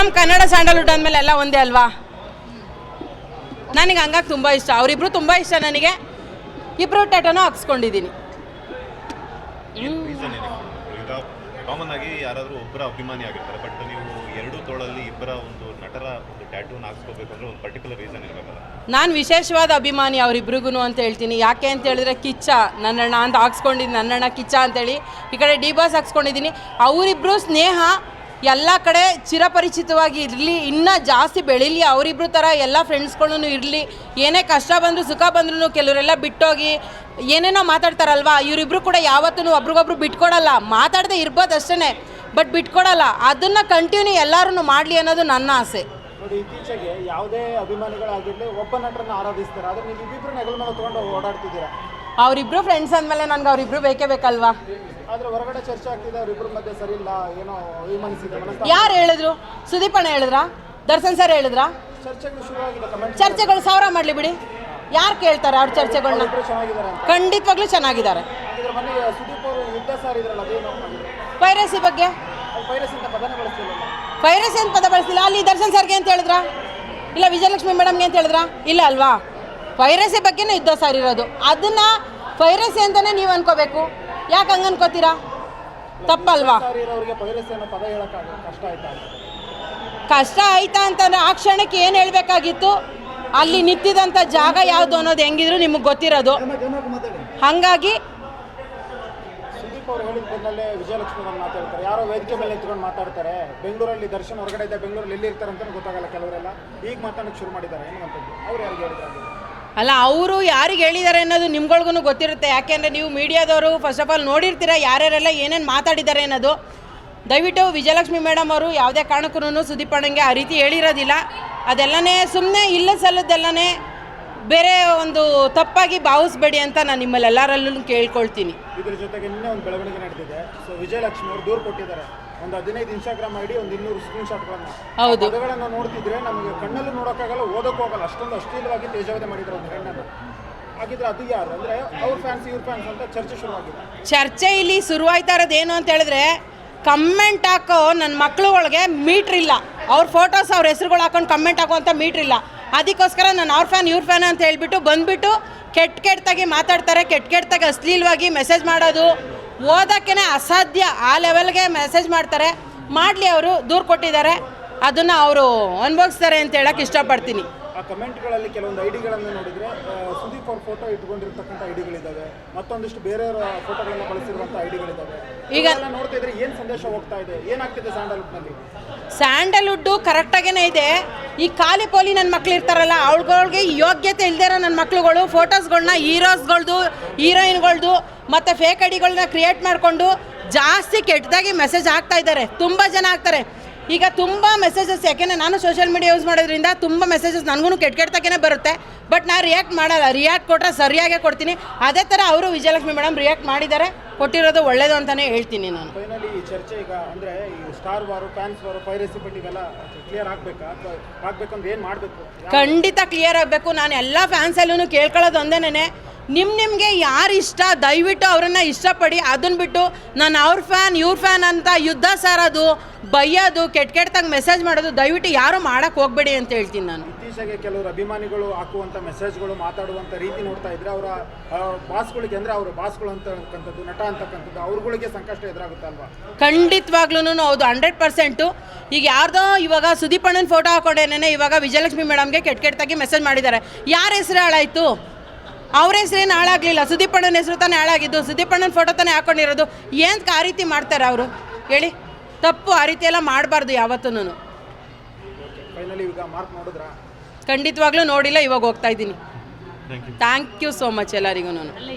ನಮ್ಮ ಕನ್ನಡ ಸ್ಯಾಂಡಲ್ವುಡ್ ಅಂದಮೇಲೆ ಎಲ್ಲ ಒಂದೇ ಅಲ್ವಾ. ನನಗೆ ಹಂಗಾಗಿ ತುಂಬ ಇಷ್ಟ, ಅವರಿಬ್ರು ತುಂಬ ಇಷ್ಟ ನನಗೆ. ಇಬ್ಬರು ಟ್ಯಾಟೂನು ಹಾಕ್ಸ್ಕೊಂಡಿದ್ದೀನಿ. ಕಾಮನ್ ಆಗಿ ಯಾರಾದರೂ ಒಬ್ಬರ ಅಭಿಮಾನಿ ಆಗಿರ್ತಾರೆ, ಬಟ್ ನೀವು ಎರಡು ತೋಳಲ್ಲಿ ಇಬ್ಬರ ಒಂದು ನಟರ ಒಂದು ಟ್ಯಾಟೂನ ಹಾಕ್ಸ್ಕೋಬೇಕಂದ್ರೆ ಒಂದು ಪರ್ಟಿಕ್ಯುಲರ್ ರೀಸನ್ ಇರಬೇಕಲ್ಲ. ನಾನು ವಿಶೇಷವಾದ ಅಭಿಮಾನಿ ಅವರಿಬ್ರಿಗೂ ಅಂತ ಹೇಳ್ತೀನಿ. ಯಾಕೆ ಅಂತ ಹೇಳಿದ್ರೆ ಕಿಚ್ಚ ನನ್ನಣ್ಣ ಅಂತ ಹಾಕ್ಸ್ಕೊಂಡಿದ್ದೀನಿ, ನನ್ನಣ್ಣ ಕಿಚ್ಚ ಅಂತೇಳಿ. ಈ ಕಡೆ ಡಿ ಬಾಸ್ ಹಾಕ್ಸ್ಕೊಂಡಿದ್ದೀನಿ. ಅವರಿಬ್ಬರು ಸ್ನೇಹ ಎಲ್ಲ ಕಡೆ ಚಿರಪರಿಚಿತವಾಗಿ ಇರಲಿ, ಇನ್ನೂ ಜಾಸ್ತಿ ಬೆಳೀಲಿ. ಅವರಿಬ್ರು ಥರ ಎಲ್ಲ ಫ್ರೆಂಡ್ಸ್ಗಳೂ ಇರಲಿ. ಏನೇ ಕಷ್ಟ ಬಂದರೂ ಸುಖ ಬಂದ್ರೂ ಕೆಲವರೆಲ್ಲ ಬಿಟ್ಟೋಗಿ ಏನೇನೋ ಮಾತಾಡ್ತಾರಲ್ವ, ಇವರಿಬ್ರು ಕೂಡ ಯಾವತ್ತೂ ಒಬ್ರಿಗೊಬ್ರು ಬಿಟ್ಕೊಡಲ್ಲ. ಮಾತಾಡದೆ ಇರ್ಬೋದು ಅಷ್ಟೇ, ಬಟ್ ಬಿಟ್ಕೊಡಲ್ಲ. ಅದನ್ನು ಕಂಟಿನ್ಯೂ ಎಲ್ಲರೂ ಮಾಡಲಿ ಅನ್ನೋದು ನನ್ನ ಆಸೆ. ನೋಡಿ, ಇತ್ತೀಚೆಗೆ ಯಾವುದೇ ಅಭಿಮಾನಿಗಳಾಗಿರಲಿ ಒಬ್ಬ ನಟರನ್ನ ಆರಾಧಿಸ್ತಾರೆ, ಆದರೆ ನೀವು ಇಬ್ಬಿಬ್ಬರು ನೆಗಲ ಮೇಲೆ ತೊಗೊಂಡು ಓಡಾಡ್ತಿದ್ದೀರಾ. ಅವರಿಬ್ರು ಫ್ರೆಂಡ್ಸ್ ಅಂದಮೇಲೆ ನನಗೆ ಅವರಿಬ್ರು ಬೇಕೇ ಬೇಕಲ್ವಾ. ಆದರೆ ಹೊರಗಡೆ ಚರ್ಚೆ ಆಗ್ತಿದೆ, ಅವರಿಬ್ಬರ ಮಧ್ಯೆ ಸರಿ ಇಲ್ಲ, ಏನೋ ಅಭಿಮಾನಿಸಿದೆ. ಯಾರು ಹೇಳಿದ್ರು? ಸುದೀಪ್ ಅಣ್ಣ ಹೇಳಿದ್ರಾ? ದರ್ಶನ್ ಸರ್ ಹೇಳಿದ್ರಾ? ಚರ್ಚೆಗಳು ಶುರುವಾಗಿದೆ, ಕಮೆಂಟ್ ಚರ್ಚೆಗಳು ಸಾವಿರ ಮಾಡಲಿ ಬಿಡಿ, ಯಾರು ಕೇಳ್ತಾರೆ ಅವ್ರ ಚರ್ಚೆಗಳನ್ನ? ಚೆನ್ನಾಗಿದ್ದಾರೆ ಅಂತ. ಖಂಡಿತವಾಗ್ಲೂ ಚೆನ್ನಾಗಿದ್ದಾರೆ. ಇದ್ರ ಮೊನ್ನೆ ಸುದೀಪ್ ಅವರು ಯುದ್ಧ ಸಾರಿದ್ರಲ್ಲ, ಅದೇನು ಪೈರಸಿ ಬಗ್ಗೆ? ಪೈರಸಿ ಅಂತ ಪದನೇ ಬಳಸ್ತಿಲ್ಲ. ಪೈರಸಿ ಅಂತ ಪದ ಬಳಸಿಲ್ಲ. ಅಲ್ಲಿ ದರ್ಶನ್ ಸರ್ಗೆ ಅಂತ ಹೇಳಿದ್ರಾ? ಇಲ್ಲ ವಿಜಯಲಕ್ಷ್ಮಿ ಮೇಡಮ್ಗೆ ಅಂತ ಹೇಳಿದ್ರಾ? ಇಲ್ಲ ಅಲ್ವಾ. ಪೈರಸಿ ಬಗ್ಗೆನೇ ಯುದ್ಧ ಸಾರಿರೋದು. ಅದನ್ನು ಪೈರಸಿ ಅಂತಲೇ ನೀವು ಅನ್ಕೋಬೇಕು. ಯಾಕೆ ಹಂಗೆ ಅನ್ಕೋತೀರಾ? ತಪ್ಪಲ್ವಾ? ಅವರಿಗೆ ಪೈರಸಿ ಅನ್ನೋ ಪದ ಹೇಳೋಕ್ಕಾಗ ಕಷ್ಟ ಆಯ್ತಾ? ಕಷ್ಟ ಆಯ್ತಾ ಅಂತಂದರೆ ಆ ಕ್ಷಣಕ್ಕೆ ಏನು ಹೇಳಬೇಕಾಗಿತ್ತು, ಅಲ್ಲಿ ನಿಂತಿದ್ದಂಥ ಜಾಗ ಯಾವುದು ಅನ್ನೋದು ಹೆಂಗಿದ್ರು ನಿಮಗೆ ಗೊತ್ತಿರೋದು. ಹಾಗಾಗಿ ಸುದೀಪ್ ಅವರು ಹೇಳಿದ ಬಂದಲ್ಲೇ ವಿಜಯಲಕ್ಷ್ಮಿ ಅವ್ರು ಮಾತಾಡ್ತಾರೆ, ಯಾರೋ ವೇದಿಕೆ ಮೇಲೆ ಎತ್ಕೊಂಡು ಮಾತಾಡ್ತಾರೆ. ಬೆಂಗಳೂರಲ್ಲಿ ದರ್ಶನ್ ಹೊರಗಡೆ ಇದೆ, ಬೆಂಗಳೂರಲ್ಲಿ ಎಲ್ಲಿ ಇರ್ತಾರೆ ಅಂತ ಗೊತ್ತಾಗಲ್ಲ ಕೆಲವರೆಲ್ಲ. ಈಗ ಮಾತಾಡೋಕ್ಕೆ ಶುರು ಮಾಡಿದ್ದಾರೆ ಏನಂತದ್ದು. ಅವ್ರು ಯಾರಿಗೆ ಹೇಳಿದ್ದಾರೆ? ಅಲ್ಲ, ಅವರು ಯಾರಿಗೆ ಹೇಳಿದ್ದಾರೆ ಅನ್ನೋದು ನಿಮ್ಗಳ್ಗೂ ಗೊತ್ತಿರುತ್ತೆ. ಯಾಕೆಂದರೆ ನೀವು ಮೀಡಿಯಾದವರು ಫಸ್ಟ್ ಆಫ್ ಆಲ್ ನೋಡಿರ್ತೀರ ಯಾರ್ಯಾರೆಲ್ಲ ಏನೇನು ಮಾತಾಡಿದ್ದಾರೆ ಅನ್ನೋದು. ದಯವಿಟ್ಟು ವಿಜಯಲಕ್ಷ್ಮಿ ಮೇಡಮ್ ಅವರು ಯಾವುದೇ ಕಾರಣಕ್ಕೂ ಸುದೀಪ್ ಅಣ್ಣಂಗೆ ಆ ರೀತಿ ಹೇಳಿರೋದಿಲ್ಲ. ಅದೆಲ್ಲನೇ ಸುಮ್ಮನೆ ಇಲ್ಲ ಸಲ್ಲದ್ದೆಲ್ಲನೇ ಬೇರೆ ಒಂದು ತಪ್ಪಾಗಿ ಭಾವಿಸ್ಬೇಡಿ ಅಂತ ನಾನು ನಿಮ್ಮಲ್ಲೆಲ್ಲರಲ್ಲೂ ಕೇಳ್ಕೊಳ್ತೀನಿ. ಇದ್ರ ಜೊತೆಗೆ ನಿನ್ನೆ ಒಂದು ಬೆಳವಣಿಗೆ ನಡೆದಿದೆ. ಸೊ ವಿಜಯಲಕ್ಷ್ಮಿ ಅವರು ದೂರು ಕೊಟ್ಟಿದ್ದಾರೆ, ಒಂದು 15 ಇನ್ಸ್ಟಾಗ್ರಾಮ್ ಐಡಿ, ಒಂದು 200 ಸ್ಕ್ರೀನ್ಶಾಟ್ಗಳನ್ನು. ಹೌದು, ಪದಗಳನ್ನು ನೋಡ್ತಿದ್ರೆ ನಮಗೆ ಕಣ್ಣಲ್ಲೂ ನೋಡೋಕ್ಕಾಗಲ್ಲ, ಓದೋಕ್ಕೂ ಆಗಲ್ಲ, ಅಷ್ಟೊಂದು ಅಶ್ಲೀಲವಾಗಿ ತೇಜಾವಧೆ ಮಾಡಿದ್ರು ಒಂದು ಹೆಣ್ಣನ್ನು. ಹಾಗಿದ್ರೆ ಅದು ಯಾರು ಅಂದರೆ ಅವ್ರ ಫ್ಯಾನ್ಸ್ ಇವ್ರ ಫ್ಯಾನ್ಸ್ ಅಂತ ಚರ್ಚೆ ಶುರುವಾಗಿದೆ. ಚರ್ಚೆ ಇಲ್ಲಿ ಶುರುವಾಯ್ತಾ ಇರೋದೇನು ಅಂತ ಹೇಳಿದ್ರೆ, ಕಮೆಂಟ್ ಹಾಕೋ ನನ್ನ ಮಕ್ಳುಗಳಿಗೆ ಮೀಟ್ರ್ ಇಲ್ಲ. ಅವ್ರ ಫೋಟೋಸ್ ಅವ್ರ ಹೆಸ್ರುಗಳು ಹಾಕೊಂಡು ಕಮೆಂಟ್ ಹಾಕೋ ಅಂತ ಮೀಟ್ರ್ ಇಲ್ಲ. ಅದಕ್ಕೋಸ್ಕರ ನಾನು ಅವ್ರ ಫ್ಯಾನ್ ಇವ್ರ ಫ್ಯಾನ್ ಅಂತ ಹೇಳ್ಬಿಟ್ಟು ಬಂದುಬಿಟ್ಟು ಕೆಟ್ಟದಾಗಿ ಮಾತಾಡ್ತಾರೆ. ಕೆಟ್ಟದಾಗಿ ಅಶ್ಲೀಲವಾಗಿ ಮೆಸೇಜ್ ಮಾಡೋದು ಓದೋಕ್ಕೇ ಅಸಾಧ್ಯ, ಆ ಲೆವೆಲ್ಗೆ ಮೆಸೇಜ್ ಮಾಡ್ತಾರೆ. ಮಾಡಲಿ, ಅವರು ದೂರು ಕೊಟ್ಟಿದ್ದಾರೆ, ಅದನ್ನು ಅವರು ಅನುಭವಿಸ್ತಾರೆ ಅಂತ ಹೇಳಕ್ಕೆ ಇಷ್ಟಪಡ್ತೀನಿ. ಆ ಕಮೆಂಟ್ಗಳಲ್ಲಿ ಕೆಲವೊಂದು ಐಡಿಗಳನ್ನು ನೋಡಿದರೆ ಸುದೀಪ್ ಅವ್ರ ಫೋಟೋ ಇಟ್ಕೊಂಡಿರ್ತಕ್ಕಂಥ ಐಡಿಗಳಿದ್ದಾವೆ, ಮತ್ತೊಂದಿಷ್ಟು ಬೇರೆಯವರ ಫೋಟೋಗಳನ್ನು ಬಳಸಿರುವಂಥ ಐಡಿಗಳಿದ್ದಾವೆ. ಈಗ ನೋಡ್ತಾ ಇದ್ರೆ ಏನು ಸಂದೇಶ ಹೋಗ್ತಾ ಇದೆ, ಏನಾಗ್ತಿದೆ ಸ್ಯಾಂಡಲ್ವುಡ್ನಲ್ಲಿ? ಸ್ಯಾಂಡಲ್ವುಡ್ಡು ಕರೆಕ್ಟಾಗೇ ಇದೆ. ಈ ಖಾಲಿ ಪೋಲಿ ನನ್ನ ಮಕ್ಳು ಇರ್ತಾರಲ್ಲ, ಅವಳುಗಳಿಗೆ ಯೋಗ್ಯತೆ ಇಲ್ದಿರೋ ನನ್ನ ಮಕ್ಳುಗಳು ಫೋಟೋಸ್ಗಳನ್ನ ಹೀರೋಸ್ಗಳ್ದು ಹೀರೋಯಿನ್ಗಳ್ದು ಮತ್ತು ಫೇಕ್ ಐಡಿಗಳನ್ನ ಕ್ರಿಯೇಟ್ ಮಾಡಿಕೊಂಡು ಜಾಸ್ತಿ ಕೆಟ್ಟದಾಗಿ ಮೆಸೇಜ್ ಹಾಕ್ತಾ ಇದ್ದಾರೆ. ತುಂಬ ಜನ ಆಗ್ತಾರೆ ಈಗ. ತುಂಬ ಮೆಸೇಜಸ್, ಯಾಕೆಂದರೆ ನಾನು ಸೋಷಿಯಲ್ ಮೀಡಿಯಾ ಯೂಸ್ ಮಾಡೋದ್ರಿಂದ ತುಂಬ ಮೆಸೇಜಸ್ ನನಗೂ ಕೆಟ್ಟದಾಗೇ ಬರುತ್ತೆ. ಬಟ್ ನಾನು ರಿಯಾಕ್ಟ್ ಮಾಡಲ್ಲ. ರಿಯಾಕ್ಟ್ ಕೊಟ್ಟರೆ ಸರಿಯಾಗೇ ಕೊಡ್ತೀನಿ. ಅದೇ ಥರ ಅವರು ವಿಜಯಲಕ್ಷ್ಮಿ ಮೇಡಮ್ ರಿಯಾಕ್ಟ್ ಮಾಡಿದ್ದಾರೆ, ಕೊಟ್ಟಿರೋದು ಒಳ್ಳೇದು ಅಂತಲೇ ಹೇಳ್ತೀನಿ ನಾನು. ಫೈನಲಿ ಈ ಚರ್ಚೆ ಈಗ ಅಂದರೆ ಈ ಸ್ಟಾರ್ ವಾರು, ಫ್ಯಾನ್ಸ್ ವಾರು, ಪೈರಸಿ ಪಟ್ಟಿಗೆಲ್ಲ ಕ್ಲಿಯರ್ ಆಗಬೇಕಾ ಅಥವಾ ಆಗಬೇಕಂದ್ರೆ ಏನು ಮಾಡಬೇಕು? ಖಂಡಿತ ಕ್ಲಿಯರ್ ಆಗಬೇಕು. ನಾನು ಎಲ್ಲ ಫ್ಯಾನ್ಸಲ್ಲೂ ಕೇಳ್ಕೊಳ್ಳೋದು ಒಂದೇನೇ, ನಿಮಗೆ ಯಾರು ಇಷ್ಟ ದಯವಿಟ್ಟು ಅವರನ್ನು ಇಷ್ಟಪಡಿ. ಅದನ್ನು ಬಿಟ್ಟು ನಾನು ಅವ್ರ ಫ್ಯಾನ್ ಇವ್ರ ಫ್ಯಾನ್ ಅಂತ ಯುದ್ಧ ಸಾರೋದು, ಬೈಯೋದು, ಕೆಟ್ಟದಾಗಿ ಮೆಸೇಜ್ ಮಾಡೋದು ದಯವಿಟ್ಟು ಯಾರು ಮಾಡೋಕ್ಕೆ ಹೋಗಬೇಡಿ ಅಂತ ಹೇಳ್ತೀನಿ ನಾನು. ಇತ್ತೀಚೆಗೆ ಕೆಲವರು ಅಭಿಮಾನಿಗಳು ಹಾಕುವಂಥ ಮೆಸೇಜ್ಗಳು, ಮಾತಾಡುವಂಥ ರೀತಿ ನೋಡ್ತಾ ಇದ್ರೆ ಅವರ ಬಾಸ್ಗಳಿಗೆ, ಅಂದರೆ ಅವರು ಬಾಸ್ಗಳು ಅಂತಕ್ಕಂಥದ್ದು, ನಟ ಅಂತಕ್ಕಂಥದ್ದು, ಅವ್ರಗಳಿಗೆ ಸಂಕಷ್ಟ ಎದುರಾಗುತ್ತೆ ಅಲ್ವಾ? ಖಂಡಿತವಾಗ್ಲೂ ಹೌದು, 100%. ಈಗ ಯಾರ್ದೋ ಇವಾಗ ಸುದೀಪ್ ಅಣ್ಣನ ಫೋಟೋ ಹಾಕೊಂಡೇನೆ ಇವಾಗ ವಿಜಯಲಕ್ಷ್ಮಿ ಮೇಡಮ್ಗೆ ಕೆಟ್ಟದಾಗಿ ಮೆಸೇಜ್ ಮಾಡಿದ್ದಾರೆ. ಯಾರ ಹೆಸರು ಹಾಳಾಯಿತು? ಅವ್ರ ಹೆಸರೇನು ಹಾಳಾಗಲಿಲ್ಲ, ಸುದೀಪ್ ಅಣ್ಣನ ಹೆಸರು ತಾನೇ ಹಾಳಾಗಿದ್ದು. ಸುದೀಪ್ ಅಣ್ಣನ ಫೋಟೋ ತಾನೇ ಹಾಕೊಂಡಿರೋದು. ಏನಕ್ಕೆ ಆ ರೀತಿ ಮಾಡ್ತಾರೆ ಅವರು ಹೇಳಿ? ತಪ್ಪು, ಆ ರೀತಿ ಎಲ್ಲ ಮಾಡಬಾರ್ದು ಯಾವತ್ತೂ. ಫೈನಲಿ ಈಗ ಮಾರ್ಕ್ ನೋಡಿದ್ರಾ? ಖಂಡಿತವಾಗ್ಲೂ ನೋಡಿಲ್ಲ, ಇವಾಗ ಹೋಗ್ತಾ ಇದ್ದೀನಿ. ಥ್ಯಾಂಕ್ ಯು ಸೋ ಮಚ್ ಎಲ್ಲರಿಗೂ.